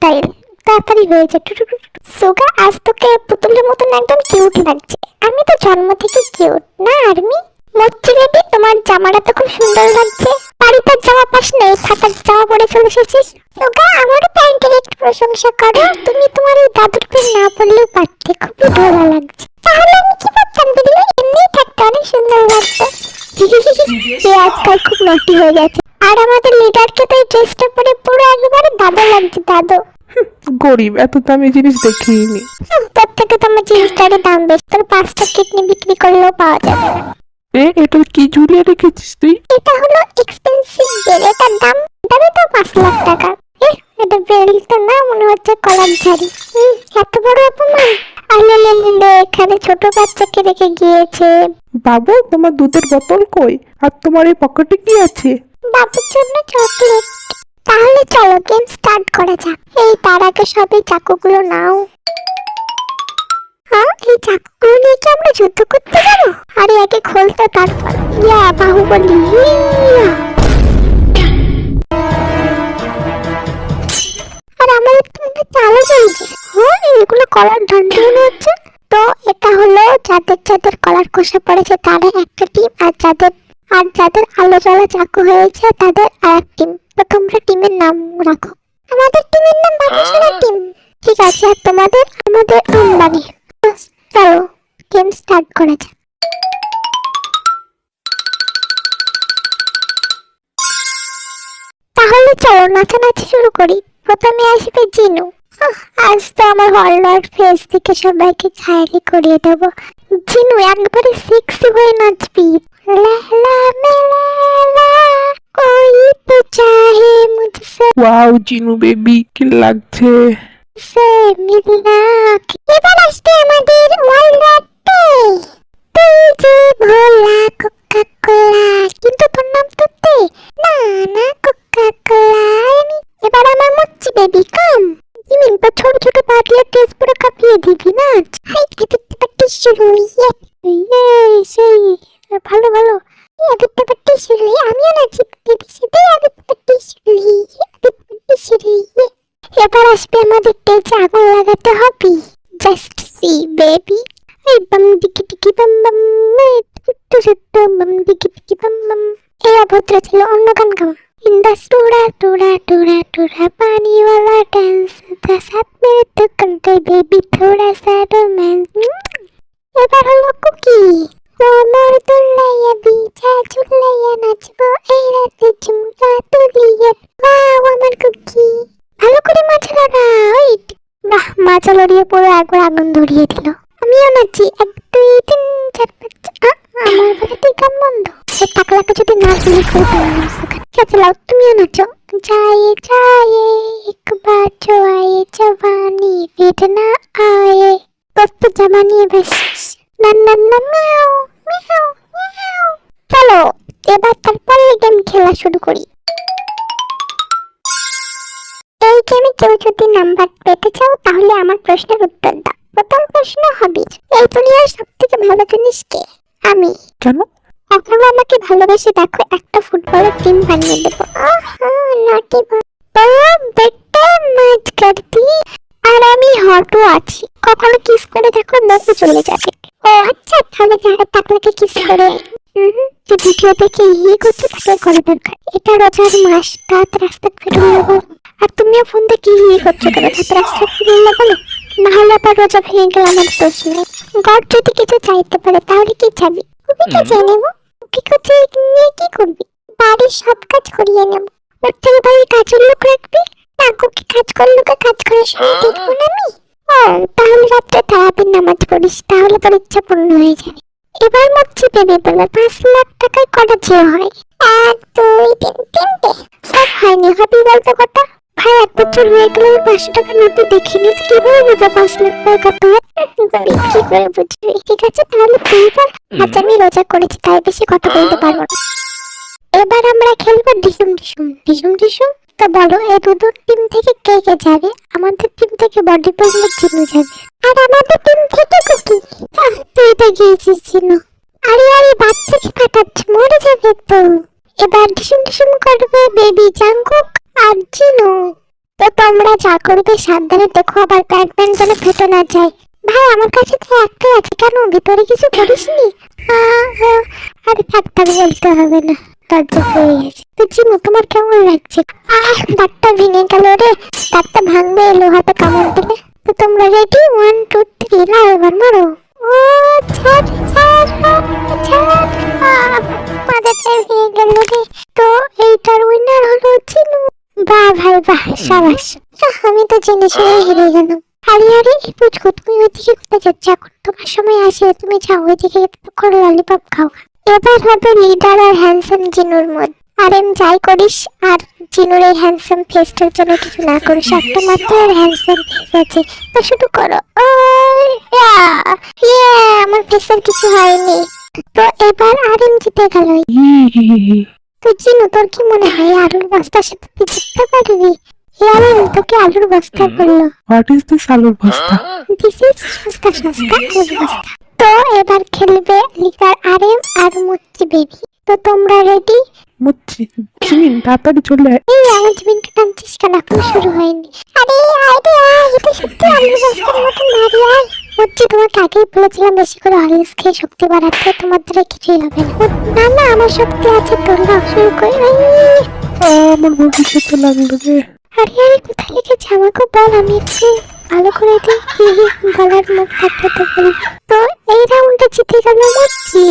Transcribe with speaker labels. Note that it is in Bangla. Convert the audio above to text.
Speaker 1: স্টাইল, তাড়াতাড়ি হয়ে যায়। সোগা, আজ তোকে পুতুলের মতন একদম কিউট লাগছে। আমি তো জন্ম থেকে কিউট না আর্মি? মচ্ছি বেবি, তোমার জামাটা তো খুব সুন্দর লাগছে। বাড়িতে জামা পাস নেই, ফাটার জামা পরে চলে এসেছিস। সোগা, আমারও প্যান্টের একটু প্রশংসা করো। তুমি তোমার এই দাদুর প্যান্ট না পরলেও পারতে, খুবই ভালো লাগছে। তাহলে আমি কি করতাম দিদি? এমনিই থাকতে অনেক সুন্দর লাগছে। সে আজকাল খুব নটি হয়ে গেছে। আর আমাদের লিডারকে তো এই ড্রেসটা পরে পুরো একেবারে দাদু লাগছে, দাদু।
Speaker 2: গরিব, এত দামি জিনিস দেখিনি।
Speaker 1: তোর থেকে তো আমার জিনিসটারই দাম বেশি। তোর 5টা কিডনি বিক্রি করলেও পাওয়া যাবে না।
Speaker 2: এটা কি ঝুলিয়ে রেখেছিস তুই?
Speaker 1: এটা হলো এক্সপেন্সিভ বেল, এটার দাম দামে তো 5 লাখ টাকা। এটা বেল তো না, মনে হচ্ছে কলার ঝাড়ি। এত বড় অপমান! আলে এখানে ছোট বাচ্চাকে রেখে গিয়েছে।
Speaker 2: বাবু, তোমার দুধের বোতল কই? আর তোমার এই পকেটে কি আছে?
Speaker 1: বাবুর জন্য চকলেট। তাহলে চলো গেম স্টার্ট করা যাক। এই তার আগে সবই চাকুগুলো নাও। হ্যাঁ, এই চাকুগুলো নিয়ে কি আমরা যুদ্ধ করতে যাবো? আরে আগে খোলতে, তারপর ইয়া বাহুবলী ইয়া। আর আমাদের তো একটা চালু চলছে। হ্যাঁ, এগুলো কলার ধান্ডা মনে হচ্ছে। তো এটা হলো যাদের যাদের কলার কষা পড়েছে তাদের একটা টিম, আর যাদের আলো জ্বলা চাকু হয়েছে তাদের আরেক টিম। তো তোমরা টিমের নাম রাখো। আমাদের টিমের নাম বাবুসোনা টিম। ঠিক আছে, আর তোমাদের? আমাদের আম্বানি। চলো গেম স্টার্ট করা যাক। তাহলে চলো নাচানাচি শুরু করি। প্রথমে আসবে জিনু। আজ তো আমার হলনার ফেস থেকে সবাইকে ছায়ারি করিয়ে দেবো। জিনু, একবারে সেক্সি হয়ে নাচবি। লালা মেলা কোই তো চাহে মুঝসে
Speaker 2: ওয়াও জিনু বেবি, কি লাগছে?
Speaker 1: সে মিলনা। এবার আসবে আমাদের ওয়ার্ল্ড ডে। তুই যে ভোলা কোকা কোলা, কিন্তু তোর নাম তো তে না, না কোকা কোলা। এবার আমার মচ্ছি বেবি কাম। জিমিন তো ছোট ছোট পাতলা ড্রেস পরে কাঁপিয়ে দিবি না। হাই এবার শুরু। ইয়ে সেই ভালো ভালো। এবার শুরু। আমিও নাচি বেবির সাথে। এবার শুরু। এবার আসবে আমাদের টেজে আগুন লাগাতে হবে। Just see baby. এই বাম দিকি টিকি বাম বাম, ছোট্ট ছোট্ট বাম দিকি টিকি বাম বাম। এই অভদ্র ছিল, অন্য গান গাও। इन द टूरा टूरा टूरा टूरा पानी वाला डांस का साथ मेरे तो करते बेबी थोड़ा सा रोमांस। এবার হলো কুকি। কোমর দুলাইয়া বিছা ঝুলাইয়া নাচবো এই রাতে ঝুমকা তুলিয়ে। ওয়াও আমার কুকি। ভালো করে মাছ লাগা। ওয়েট, বাহ, মাছ লড়িয়ে পুরো একবার আগুন ধরিয়ে দিল। আমিও নাচি। 1 2 3 4 5। আমার বাড়িতে গান বন্ধ। সে টাকলাকে যদি নাচ দিলে করতাম না। চলাও, তুমিও নাচো। जाए जाए एक बार जो आए जवानी फिर ना आए। दोस्त जवानी बस ना ना ना म्याऊ म्याऊ म्याऊ। চলো এবার তারপরে গেম খেলা শুরু করি। এই গেমে কেউ যদি নাম্বার পেতে চাও তাহলে আমার প্রশ্নের উত্তর দাও। প্রথম প্রশ্ন হবে, এই দুনিয়ার সবথেকে ভালো জিনিস কে? আমি।
Speaker 2: কেন?
Speaker 1: এখন আমাকে ভালোবেসে দেখো, একটা ফুটবলের টিম বানিয়ে দেবো। নটি বেটা ম্যাচ করতি। আর আমি হটও আছি, কখনো কিস করে দেখো মুখে চলে যাবে। ও আচ্ছা, তাহলে যারা টাকলাকে কিস করে যে ভিডিও দেখে ইয়ে করছে তাকে করা দরকার। এটা রোজার মাস, রাত রাস্তা ফেরুল্লা বলো। আর তুমিও ফোন দেখে ইয়ে করছো কেন? রাত রাস্তা ফেরুল্লা বলো, না হলে আবার রোজা ভেঙে গেলে আমার দোষ নেই। গড যদি কিছু চাইতে পারে তাহলে কি চাবি? কুকিকে চেয়ে নেবো। কুকিকে নিয়ে কি করবি? বাড়ির সব কাজ করিয়ে নেব। ওর থেকে বাড়ির কাজের লোক রাখবি না? কুকি কাজ করলে কাজ করে শুনে দেখবো না আমি? ও, তাহলে রাত্রে তারাবির নামাজ পড়িস, তাহলে তোর ইচ্ছা পূর্ণ হয়ে যাবে। এবার মচ্ছি ভেবে বলো, 5 লাখ টাকায় কটা চেয়ে হয়? 1 2 3 3টে। সব হয়নি, হবি বলতে কথা। ভাই 1 বছর হয়ে গেল 500 টাকা নোটে দেখিনি, কিভাবে বুঝা 5 লাখ টাকা কত হয়? কি করে বুঝবি? ঠিক আছে, তাহলে তুই বল। আজ আমি রোজা করেছি তাই বেশি কথা বলতে পারবো না। এবার আমরা খেলবো ডিসুম ডিসুম ডিসুম ডিসুম। তো বলো, এই দুটো টিম থেকে কে কে যাবে? আমাদের টিম থেকে বডি বিল্ডার চিনু যাবে, আর আমাদের টিম থেকে কুকি। তুই তো গিয়েছিস চিনু। আরে আরে, বাচ্চাকে ফাটাচ্ছে, মরে যাবে তো। এবার ডিসুম ডিসুম করবে বেবি জাঙ্কুক আর চিনু। তো তোমরা যা করবে সাবধানে দেখো, আবার প্যান্ট প্যান্ট যেন ফেটে না যায়। ভাই আমার কাছে তো একটাই আছে, কেন ভিতরে কিছু করিসনি? আরে ডাক্তার বলতে হবে না, লজ্জা হয়ে গেছে। তো চিনু তোমার কেমন লাগছে? দাঁতটা ভেঙে গেল রে, দাঁতটা ভাঙবে লোহাতে কামড় দিলে। তো তোমরা রেডি? 1 2 3 লাও, এবার মারো। ও ছাড় ছাড় ছাড়, মাথাটা ভেঙে গেল রে। তো এইটার উইনার হলো চিনু। বাহ ভাই বাহ, সাবাস। আমি তো জেনে শুনে হেরে গেলাম। আরে আরে পুচকু, তুমি ওইদিকে কোথায় যাচ্ছ? এখন তোমার সময় আসে, তুমি যাও ওইদিকে করে ললিপপ খাও। এবার হবে লিডার আর হ্যান্ডসাম জিনুর মধ্যে। আর এম যাই করিস, আর জিনুর এই হ্যান্ডসাম ফেসটার জন্য কিছু না করিস। একটা মাত্র হ্যান্ডসাম ফেস আছে, তো শুধু করো। আমার ফেসের কিছু হয়নি। তো এবার আর এম জিতে গেল। তো জিনু তোর কি মনে হয় আলুর বস্তার সাথে তুই জিততে পারবি? আর এম তোকে আলুর বস্তা বললো।
Speaker 2: হোয়াট ইজ দিস আলুর বস্তা?
Speaker 1: দিস ইজ সস্তা সস্তা আলুর বস্তা। তো এবার খেলবে লিডার আর এম আর মুচ্চি বেবি। তো তোমরা রেডি?
Speaker 2: মুচ্ছি, জিমিন তাড়াতাড়ি চলে আয়।
Speaker 1: এই আমার জীবনটা টানছিস কেন? এখনো শুরু হয়নি। আরে আরে এটা সত্যি আলুর বস্তার মতো মারি। আয় মুচ্চি, তোমাকে আগেই বলেছিলাম বেশি করে হরলিক্স খেয়ে শক্তি বাড়াতে, তোমার দ্বারা কিছুই হবে না। না না, আমার শক্তি আছে, তোমরা শুরু করে।
Speaker 2: আমার ভবিষ্যতে লাগলো রে।
Speaker 1: আরে আরে কোথায় লিখেছে আমাকে বল, আমি একটু ভালো করে দিই। বলার মুখ থাকতে তো বলি। তো এই রাউন্ডে জিতে গেল মুচ্চি।